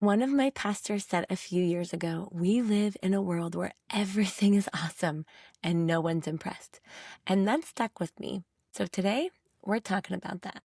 One of my pastors said a few years ago, we live in a world where everything is awesome and no one's impressed. And that stuck with me. So today, we're talking about that.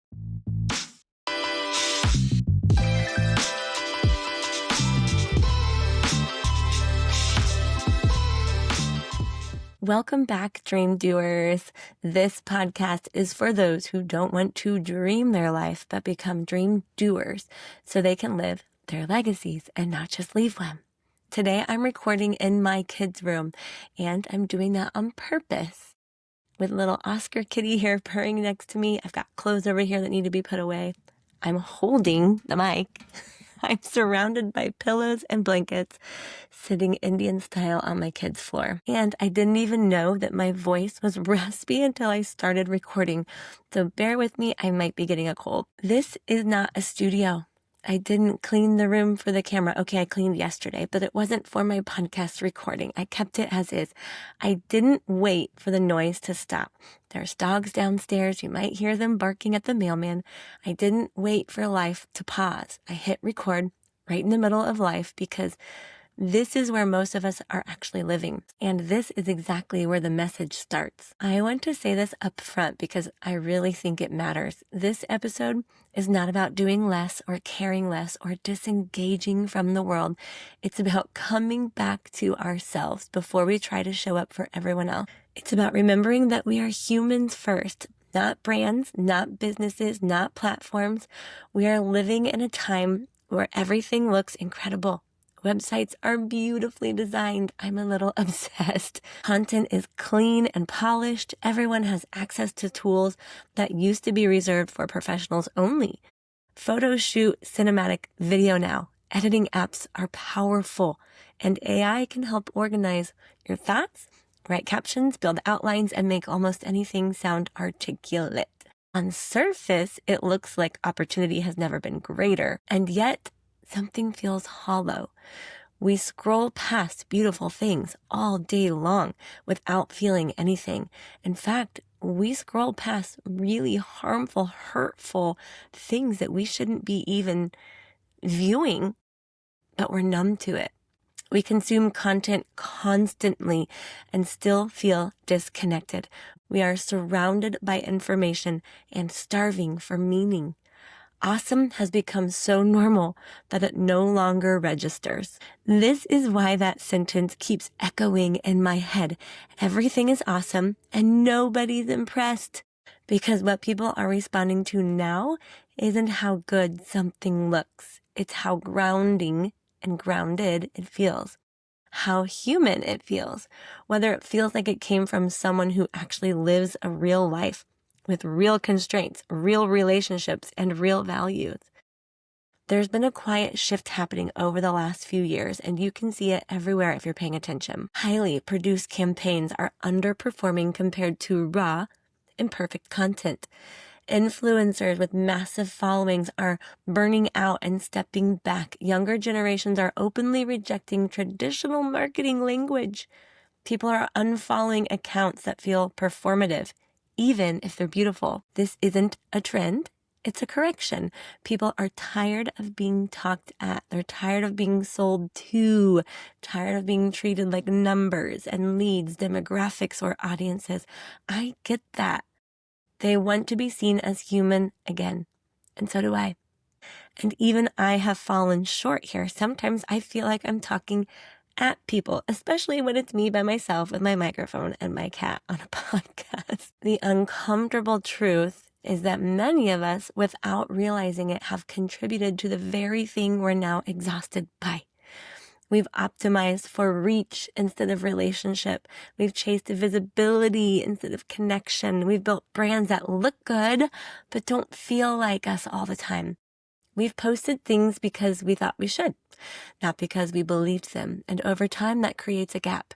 Welcome back, dream doers. This podcast is for those who don't want to dream their life, but become dream doers so they can live their legacies and not just leave one. Today, I'm recording in my kids' room, and I'm doing that on purpose. With little Oscar kitty here purring next to me, I've got clothes over here that need to be put away. I'm holding the mic. I'm surrounded by pillows and blankets, sitting Indian style on my kids' floor. And I didn't even know that my voice was raspy until I started recording. So bear with me, I might be getting a cold. This is not a studio. I didn't clean the room for the camera. Okay, I cleaned yesterday, but it wasn't for my podcast recording. I kept it as is. I didn't wait for the noise to stop. There's dogs downstairs. You might hear them barking at the mailman. I didn't wait for life to pause. I hit record right in the middle of life because this is where most of us are actually living. And this is exactly where the message starts. I want to say this up front because I really think it matters. This episode is not about doing less or caring less or disengaging from the world. It's about coming back to ourselves before we try to show up for everyone else. It's about remembering that we are humans first, not brands, not businesses, not platforms. We are living in a time where everything looks incredible. Websites are beautifully designed. I'm a little obsessed. Content is clean and polished. Everyone has access to tools that used to be reserved for professionals only. Photos shoot cinematic video now. Editing apps are powerful, and AI can help organize your thoughts, write captions, build outlines, and make almost anything sound articulate. On surface, it looks like opportunity has never been greater, and yet something feels hollow. We scroll past beautiful things all day long without feeling anything. In fact, we scroll past really harmful, hurtful things that we shouldn't be even viewing, but we're numb to it. We consume content constantly and still feel disconnected. We are surrounded by information and starving for meaning. Awesome has become so normal that it no longer registers. This is why that sentence keeps echoing in my head. Everything is awesome and nobody's impressed. Because what people are responding to now isn't how good something looks. It's how grounding and grounded it feels. How human it feels. Whether it feels like it came from someone who actually lives a real life, with real constraints, real relationships, and real values. There's been a quiet shift happening over the last few years, and you can see it everywhere if you're paying attention. Highly produced campaigns are underperforming compared to raw, imperfect content. Influencers with massive followings are burning out and stepping back. Younger generations are openly rejecting traditional marketing language. People are unfollowing accounts that feel performative, even if they're beautiful. This isn't a trend. It's a correction. People are tired of being talked at. They're tired of being sold to, tired of being treated like numbers and leads, demographics, or audiences. I get that. They want to be seen as human again. And so do I. And even I have fallen short here. Sometimes I feel like I'm talking at people, especially when it's me by myself with my microphone and my cat on a podcast. The uncomfortable truth is that many of us, without realizing it, have contributed to the very thing we're now exhausted by. We've optimized for reach instead of relationship. We've chased visibility instead of connection. We've built brands that look good, but don't feel like us all the time. We've posted things because we thought we should, not because we believed them. And over time, that creates a gap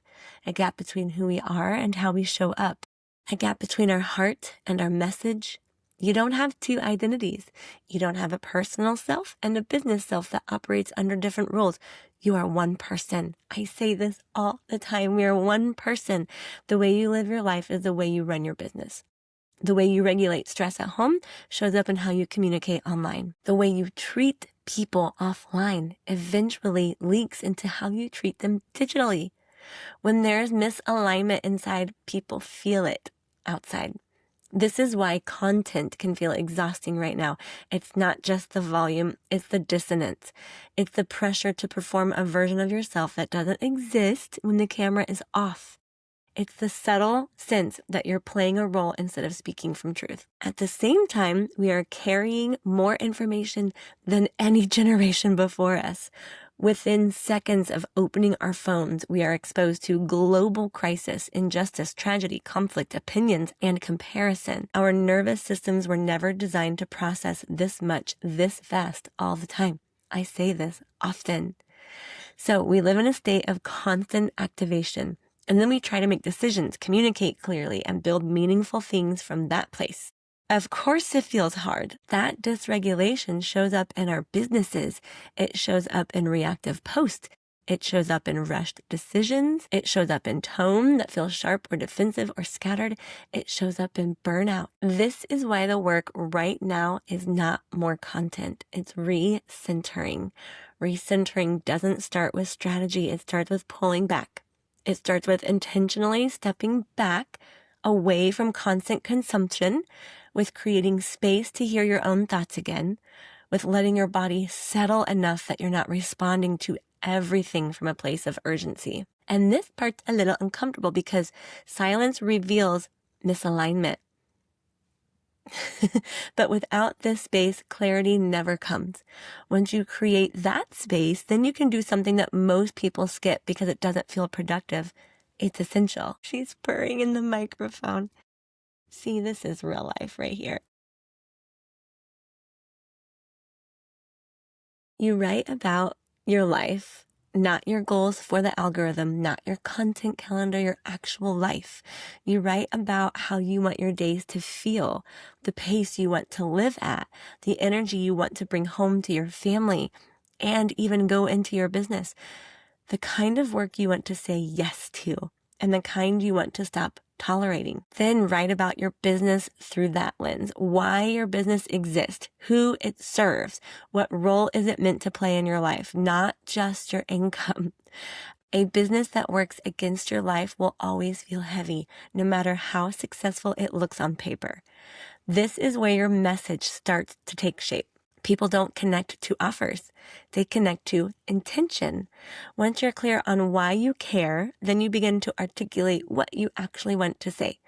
between who we are and how we show up, a gap between our heart and our message. You don't have two identities. You don't have a personal self and a business self that operates under different rules. You are one person. I say this all the time. We are one person. The way you live your life is the way you run your business. The way you regulate stress at home shows up in how you communicate online. The way you treat people offline eventually leaks into how you treat them digitally. When there's misalignment inside, people feel it outside. This is why content can feel exhausting right now. It's not just the volume, it's the dissonance. It's the pressure to perform a version of yourself that doesn't exist when the camera is off. It's the subtle sense that you're playing a role instead of speaking from truth. At the same time, we are carrying more information than any generation before us. Within seconds of opening our phones, we are exposed to global crisis, injustice, tragedy, conflict, opinions, and comparison. Our nervous systems were never designed to process this much, this fast, all the time. I say this often. So we live in a state of constant activation. And then we try to make decisions, communicate clearly, and build meaningful things from that place. Of course it feels hard. That dysregulation shows up in our businesses. It shows up in reactive posts. It shows up in rushed decisions. It shows up in tone that feels sharp or defensive or scattered. It shows up in burnout. This is why the work right now is not more content. It's recentering. Recentering doesn't start with strategy. It starts with pulling back. It starts with intentionally stepping back away from constant consumption, with creating space to hear your own thoughts again, with letting your body settle enough that you're not responding to everything from a place of urgency. And this part's a little uncomfortable because silence reveals misalignment. But without this space, clarity never comes. Once you create that space, then you can do something that most people skip because it doesn't feel productive. It's essential. She's purring in the microphone. See, this is real life right here. You write about your life, not your goals for the algorithm, not your content calendar, your actual life. You write about how you want your days to feel, the pace you want to live at, the energy you want to bring home to your family, and even go into your business. The kind of work you want to say yes to, and the kind you want to stop tolerating. Then write about your business through that lens, why your business exists, who it serves, what role is it meant to play in your life, not just your income. A business that works against your life will always feel heavy, no matter how successful it looks on paper. This is where your message starts to take shape. People don't connect to offers. They connect to intention. Once you're clear on why you care, then you begin to articulate what you actually want to say.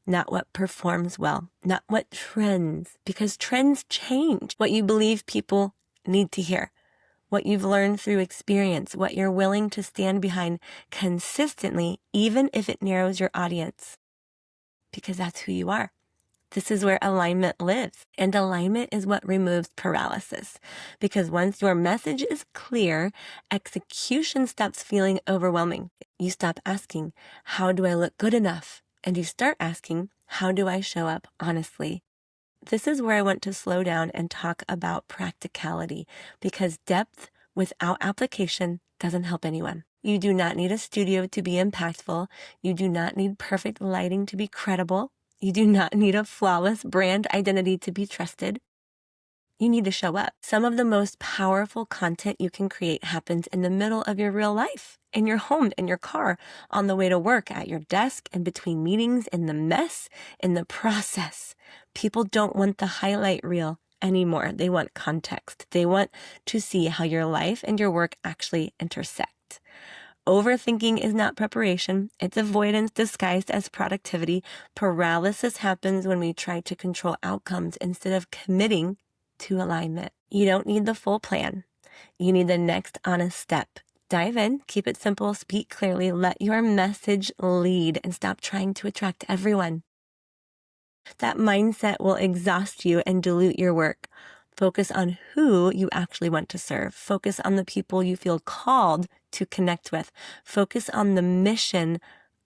Not what performs well, not what trends, because trends change. What you believe people need to hear, what you've learned through experience, what you're willing to stand behind consistently, even if it narrows your audience, because that's who you are. This is where alignment lives. And alignment is what removes paralysis. Because once your message is clear, execution stops feeling overwhelming. You stop asking, how do I look good enough? And you start asking, how do I show up honestly? This is where I want to slow down and talk about practicality, because depth without application doesn't help anyone. You do not need a studio to be impactful. You do not need perfect lighting to be credible. You do not need a flawless brand identity to be trusted. You need to show up. Some of the most powerful content you can create happens in the middle of your real life, in your home, in your car, on the way to work, at your desk, in between meetings, in the mess, in the process. People don't want the highlight reel anymore. They want context. They want to see how your life and your work actually intersect. Overthinking is not preparation. It's avoidance disguised as productivity. Paralysis happens when we try to control outcomes instead of committing to alignment. You don't need the full plan. You need the next honest step. Dive in, keep it simple, speak clearly, let your message lead, and stop trying to attract everyone. That mindset will exhaust you and dilute your work. Focus on who you actually want to serve. Focus on the people you feel called to connect with. Focus on the mission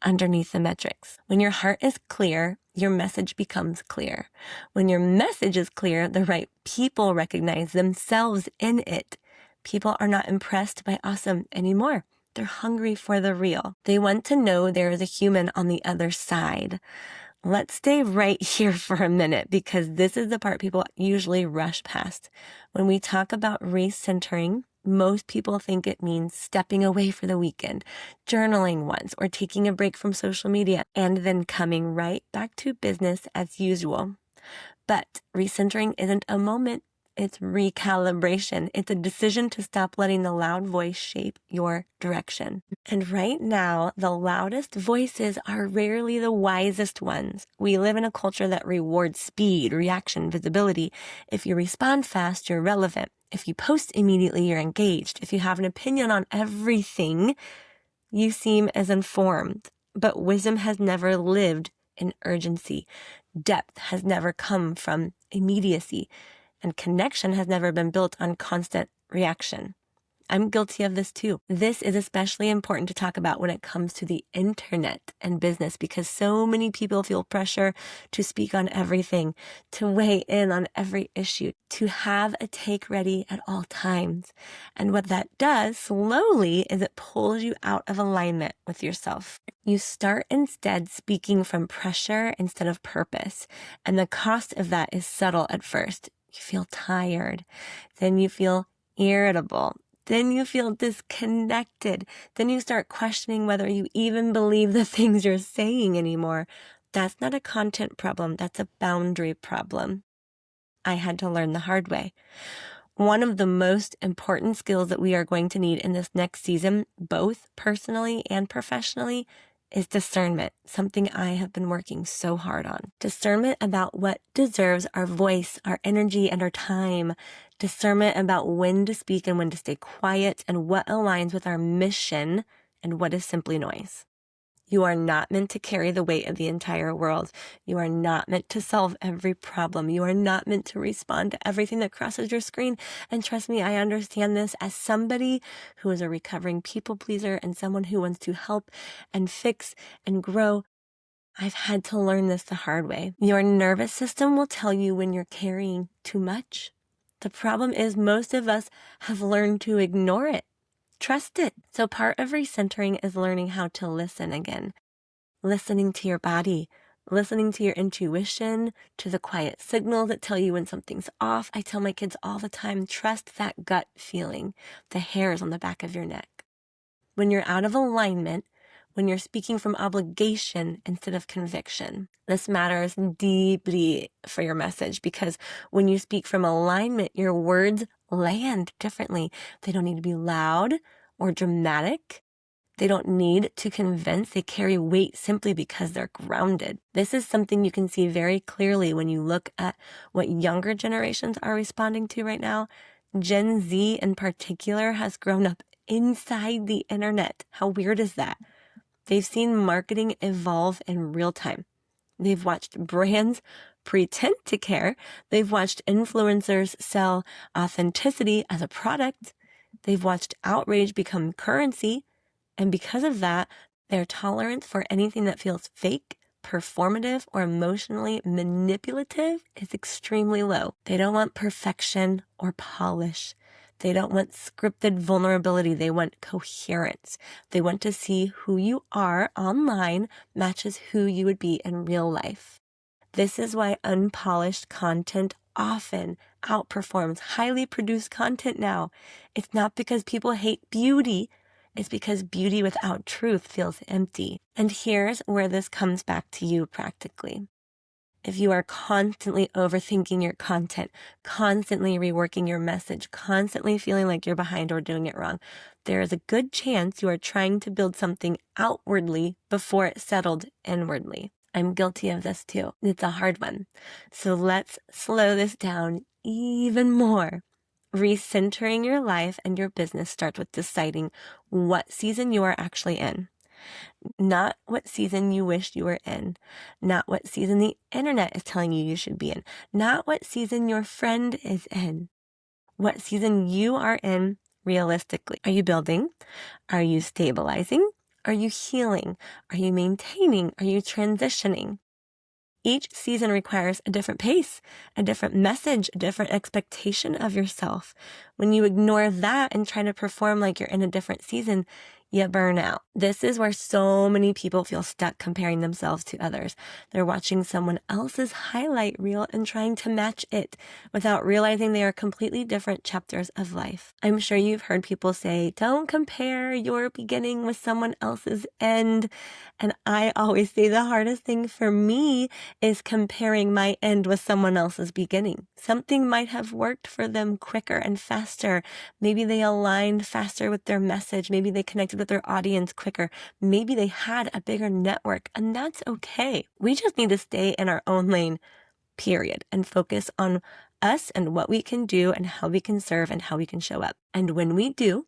underneath the metrics. When your heart is clear, your message becomes clear. When your message is clear, the right people recognize themselves in it. People are not impressed by awesome anymore. They're hungry for the real. They want to know there is a human on the other side. Let's stay right here for a minute because this is the part people usually rush past. When we talk about recentering, most people think it means stepping away for the weekend, journaling once, or taking a break from social media, and then coming right back to business as usual. But recentering isn't a moment, it's recalibration. It's a decision to stop letting the loud voice shape your direction. And right now, the loudest voices are rarely the wisest ones. We live in a culture that rewards speed, reaction, visibility. If you respond fast, you're relevant. If you post immediately, you're engaged. If you have an opinion on everything, you seem as informed. But wisdom has never lived in urgency. Depth has never come from immediacy, and connection has never been built on constant reaction. I'm guilty of this too. This is especially important to talk about when it comes to the internet and business because so many people feel pressure to speak on everything, to weigh in on every issue, to have a take ready at all times. And what that does slowly is it pulls you out of alignment with yourself. You start instead speaking from pressure instead of purpose. And the cost of that is subtle at first. You feel tired. Then you feel irritable. Then you feel disconnected. Then you start questioning whether you even believe the things you're saying anymore. That's not a content problem. That's a boundary problem. I had to learn the hard way. One of the most important skills that we are going to need in this next season, both personally and professionally, is discernment, something I have been working so hard on. Discernment about what deserves our voice, our energy, and our time. Discernment about when to speak and when to stay quiet and what aligns with our mission and what is simply noise. You are not meant to carry the weight of the entire world. You are not meant to solve every problem. You are not meant to respond to everything that crosses your screen. And trust me, I understand this as somebody who is a recovering people pleaser and someone who wants to help and fix and grow. I've had to learn this the hard way. Your nervous system will tell you when you're carrying too much. The problem is most of us have learned to ignore it. Trust it. So part of recentering is learning how to listen again. Listening to your body, listening to your intuition, to the quiet signals that tell you when something's off. I tell my kids all the time, trust that gut feeling, the hairs on the back of your neck. When you're out of alignment, when you're speaking from obligation instead of conviction. This matters deeply for your message because when you speak from alignment, your words land differently. They don't need to be loud or dramatic. They don't need to convince. They carry weight simply because they're grounded. This is something you can see very clearly when you look at what younger generations are responding to right now. Gen Z in particular has grown up inside the internet. How weird is that? They've seen marketing evolve in real time. They've watched brands pretend to care. They've watched influencers sell authenticity as a product. They've watched outrage become currency. And because of that, their tolerance for anything that feels fake, performative, or emotionally manipulative is extremely low. They don't want perfection or polish. They don't want scripted vulnerability. They want coherence. They want to see who you are online matches who you would be in real life. This is why unpolished content often outperforms highly produced content now. It's not because people hate beauty. It's because beauty without truth feels empty. And here's where this comes back to you practically. If you are constantly overthinking your content, constantly reworking your message, constantly feeling like you're behind or doing it wrong, there is a good chance you are trying to build something outwardly before it settled inwardly. I'm guilty of this too. It's a hard one. So let's slow this down even more. Recentering your life and your business starts with deciding what season you are actually in. Not what season you wish you were in. Not what season the internet is telling you you should be in. Not what season your friend is in. What season you are in realistically. Are you building? Are you stabilizing? Are you healing? Are you maintaining? Are you transitioning? Each season requires a different pace, a different message, a different expectation of yourself. When you ignore that and try to perform like you're in a different season, you burn out. This is where so many people feel stuck comparing themselves to others. They're watching someone else's highlight reel and trying to match it without realizing they are completely different chapters of life. I'm sure you've heard people say, don't compare your beginning with someone else's end. And I always say the hardest thing for me is comparing my end with someone else's beginning. Something might have worked for them quicker and faster. Maybe they aligned faster with their message. Maybe they connected with their audience quicker. Maybe they had a bigger network, and that's okay. We just need to stay in our own lane, period, and focus on us and what we can do and how we can serve and how we can show up. And when we do,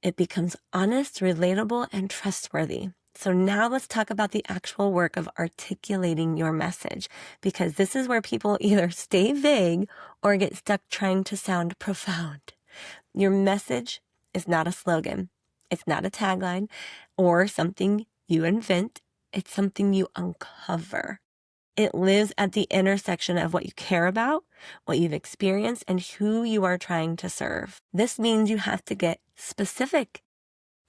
it becomes honest, relatable, and trustworthy. So now let's talk about the actual work of articulating your message, because this is where people either stay vague or get stuck trying to sound profound. Your message is not a slogan. It's not a tagline or something you invent. It's something you uncover. It lives at the intersection of what you care about, what you've experienced, and who you are trying to serve. This means you have to get specific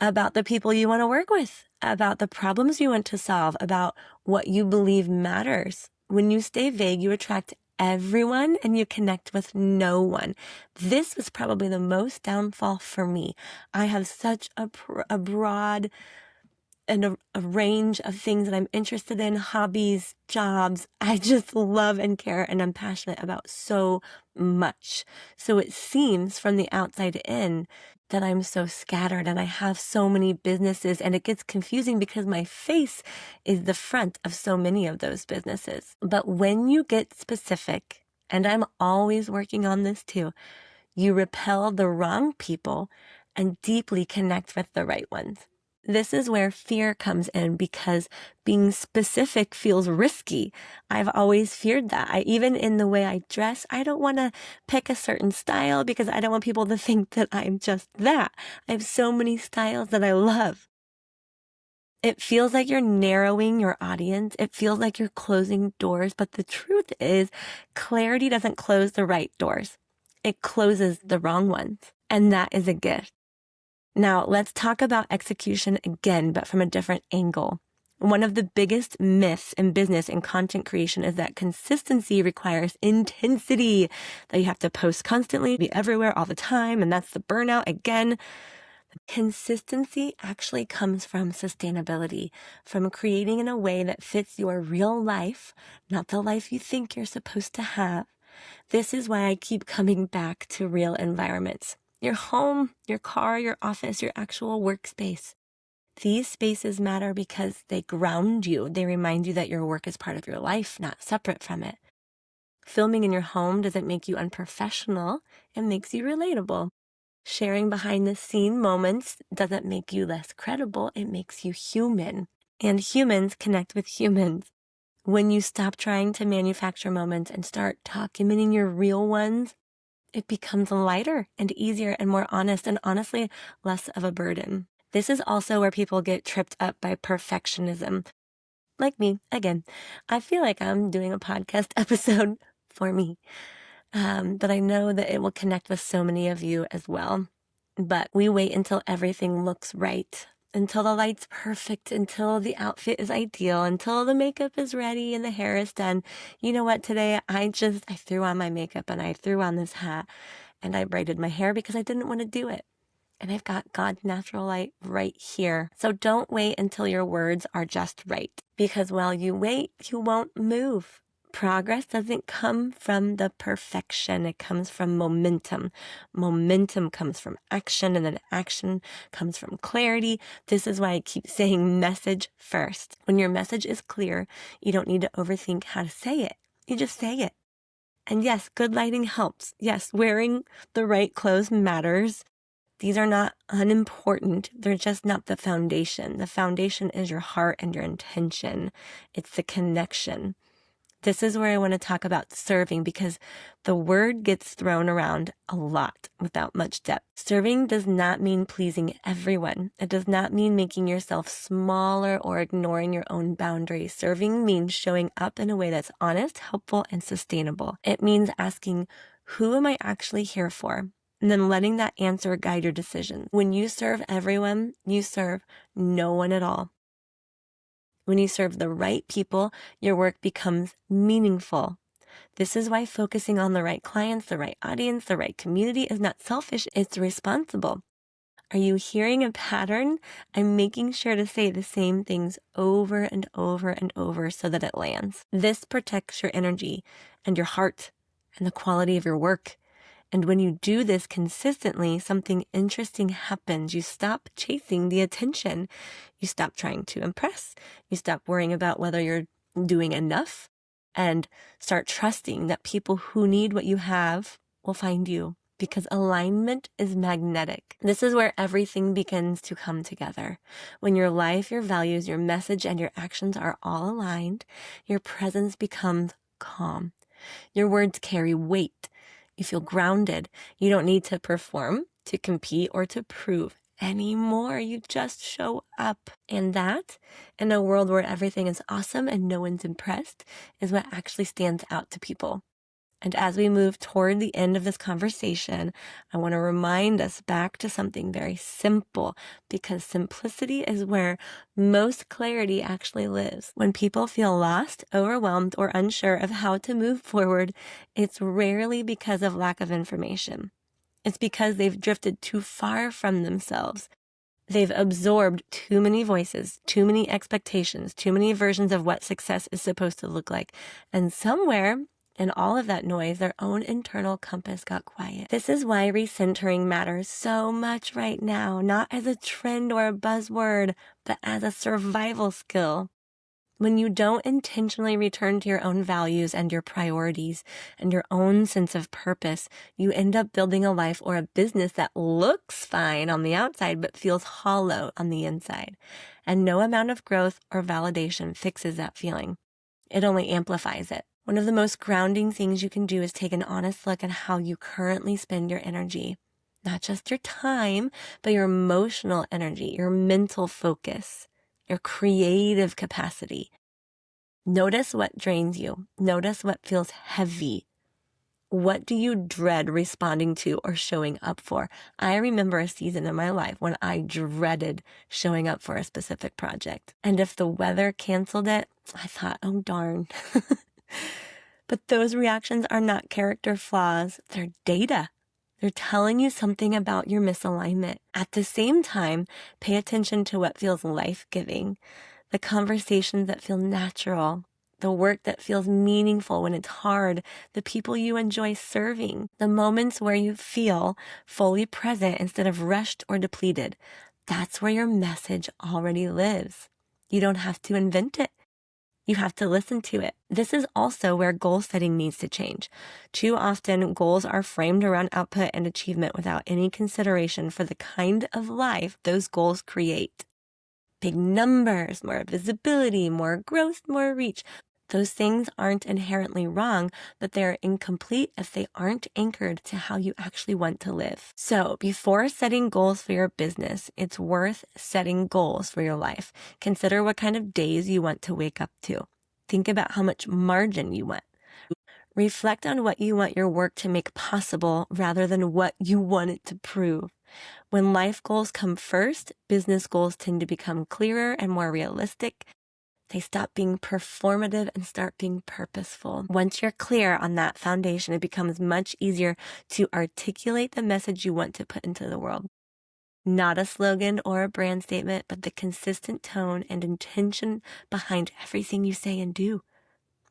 about the people you want to work with, about the problems you want to solve, about what you believe matters. When you stay vague, you attract everyone and you connect with no one. This was probably the most downfall for me. I have such a broad and a range of things that I'm interested in, hobbies, jobs. I just love and care and I'm passionate about so much. So it seems from the outside in that I'm so scattered and I have so many businesses, and it gets confusing because my face is the front of so many of those businesses. But when you get specific, and I'm always working on this too, you repel the wrong people and deeply connect with the right ones. This is where fear comes in because being specific feels risky. I've always feared that. Even in the way I dress, I don't want to pick a certain style because I don't want people to think that I'm just that. I have so many styles that I love. It feels like you're narrowing your audience. It feels like you're closing doors. But the truth is, clarity doesn't close the right doors. It closes the wrong ones. And that is a gift. Now, let's talk about execution again, but from a different angle. One of the biggest myths in business and content creation is that consistency requires intensity, that you have to post constantly, be everywhere all the time, and that's the burnout again. Consistency actually comes from sustainability, from creating in a way that fits your real life, not the life you think you're supposed to have. This is why I keep coming back to real environments. Your home, your car, your office, your actual workspace. These spaces matter because they ground you. They remind you that your work is part of your life, not separate from it. Filming in your home doesn't make you unprofessional. It makes you relatable. Sharing behind the scene moments doesn't make you less credible. It makes you human. And humans connect with humans. When you stop trying to manufacture moments and start documenting your real ones, it becomes lighter and easier and more honest, and honestly, less of a burden. This is also where people get tripped up by perfectionism. Like me, again, I feel like I'm doing a podcast episode for me. But I know that it will connect with so many of you as well. But we wait until everything looks right, until the light's perfect, until the outfit is ideal, until the makeup is ready and the hair is done. You know what? Today I threw on my makeup and I threw on this hat and I braided my hair because I didn't want to do it. And I've got God's natural light right here. So don't wait until your words are just right, because while you wait, you won't move. Progress doesn't come from the perfection. It comes from momentum. Momentum comes from action, and then action comes from clarity. This is why I keep saying message first. When your message is clear, you don't need to overthink how to say it. You just say it. And yes, good lighting helps. Yes, wearing the right clothes matters. These are not unimportant. They're just not the foundation. The foundation is your heart and your intention. It's the connection. This is where I want to talk about serving, because the word gets thrown around a lot without much depth. Serving does not mean pleasing everyone. It does not mean making yourself smaller or ignoring your own boundaries. Serving means showing up in a way that's honest, helpful, and sustainable. It means asking, who am I actually here for? and then letting that answer guide your decisions. When you serve everyone, you serve no one at all. When you serve the right people, your work becomes meaningful. This is why focusing on the right clients, the right audience, the right community is not selfish, it's responsible. Are you hearing a pattern? I'm making sure to say the same things over and over and over so that it lands. This protects your energy and your heart and the quality of your work. And when you do this consistently, something interesting happens. You stop chasing the attention. You stop trying to impress. You stop worrying about whether you're doing enough and start trusting that people who need what you have will find you, because alignment is magnetic. This is where everything begins to come together. When your life, your values, your message, and your actions are all aligned, your presence becomes calm. Your words carry weight. You feel grounded. You don't need to perform, to compete, or to prove anymore. You just show up. And that, in a world where everything is awesome and no one's impressed, is what actually stands out to people. And as we move toward the end of this conversation, I want to remind us back to something very simple, because simplicity is where most clarity actually lives. When people feel lost, overwhelmed, or unsure of how to move forward, it's rarely because of lack of information. It's because they've drifted too far from themselves. They've absorbed too many voices, too many expectations, too many versions of what success is supposed to look like. And somewhere in all of that noise, their own internal compass got quiet. This is why recentering matters so much right now, not as a trend or a buzzword, but as a survival skill. When you don't intentionally return to your own values and your priorities and your own sense of purpose, you end up building a life or a business that looks fine on the outside but feels hollow on the inside. And no amount of growth or validation fixes that feeling. It only amplifies it. One of the most grounding things you can do is take an honest look at how you currently spend your energy. Not just your time, but your emotional energy, your mental focus, your creative capacity. Notice what drains you. Notice what feels heavy. What do you dread responding to or showing up for? I remember a season in my life when I dreaded showing up for a specific project. And if the weather canceled it, I thought, oh darn. But those reactions are not character flaws. They're data. They're telling you something about your misalignment. At the same time, pay attention to what feels life-giving, the conversations that feel natural, the work that feels meaningful when it's hard, the people you enjoy serving, the moments where you feel fully present instead of rushed or depleted. That's where your message already lives. You don't have to invent it. You have to listen to it. This is also where goal setting needs to change. Too often, goals are framed around output and achievement without any consideration for the kind of life those goals create. Big numbers, more visibility, more growth, more reach. Those things aren't inherently wrong, but they're incomplete if they aren't anchored to how you actually want to live. So before setting goals for your business, it's worth setting goals for your life. Consider what kind of days you want to wake up to. Think about how much margin you want. Reflect on what you want your work to make possible rather than what you want it to prove. When life goals come first, business goals tend to become clearer and more realistic. They stop being performative and start being purposeful. Once you're clear on that foundation, it becomes much easier to articulate the message you want to put into the world. Not a slogan or a brand statement, but the consistent tone and intention behind everything you say and do.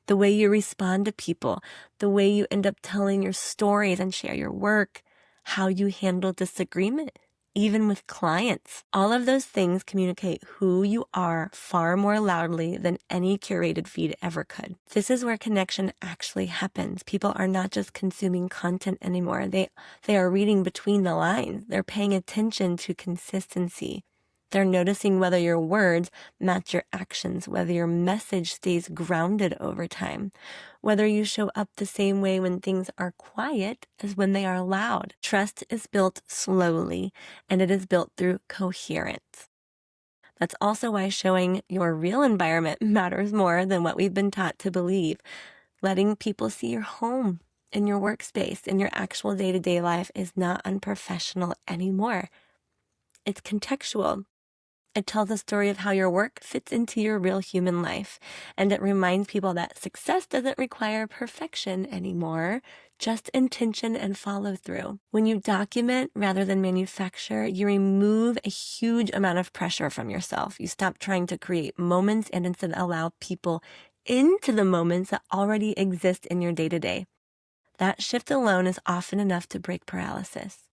The way you respond to people, the way you end up telling your stories and share your work, how you handle disagreement, even with clients. All of those things communicate who you are far more loudly than any curated feed ever could. This is where connection actually happens. People are not just consuming content anymore. They are reading between the lines. They're paying attention to consistency. They're noticing whether your words match your actions, whether your message stays grounded over time, whether you show up the same way when things are quiet as when they are loud. Trust is built slowly, and it is built through coherence. That's also why showing your real environment matters more than what we've been taught to believe. Letting people see your home, in your workspace, in your actual day-to-day life is not unprofessional anymore. It's contextual. It tells a story of how your work fits into your real human life. And it reminds people that success doesn't require perfection anymore, just intention and follow through. When you document rather than manufacture, you remove a huge amount of pressure from yourself. You stop trying to create moments and instead allow people into the moments that already exist in your day-to-day. That shift alone is often enough to break paralysis.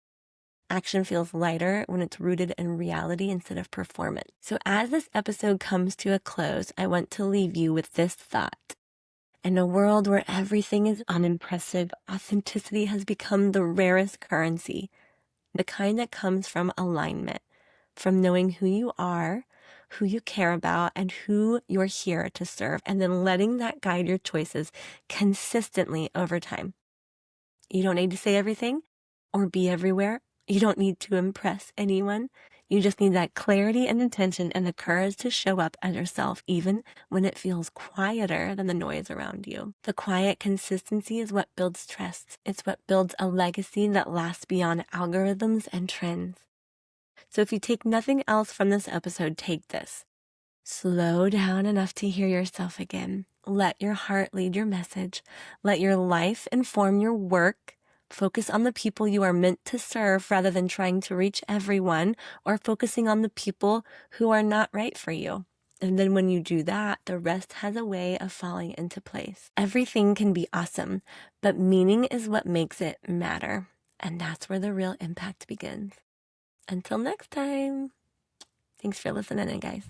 Action feels lighter when it's rooted in reality instead of performance. So as this episode comes to a close, I want to leave you with this thought. In a world where everything is unimpressive, authenticity has become the rarest currency, the kind that comes from alignment, from knowing who you are, who you care about, and who you're here to serve, and then letting that guide your choices consistently over time. You don't need to say everything or be everywhere. You don't need to impress anyone. You just need that clarity and intention and the courage to show up as yourself, even when it feels quieter than the noise around you. The quiet consistency is what builds trust. It's what builds a legacy that lasts beyond algorithms and trends. So if you take nothing else from this episode, take this. Slow down enough to hear yourself again. Let your heart lead your message. Let your life inform your work. Focus on the people you are meant to serve rather than trying to reach everyone or focusing on the people who are not right for you. And then when you do that, the rest has a way of falling into place. Everything can be awesome, but meaning is what makes it matter. And that's where the real impact begins. Until next time. Thanks for listening in, guys.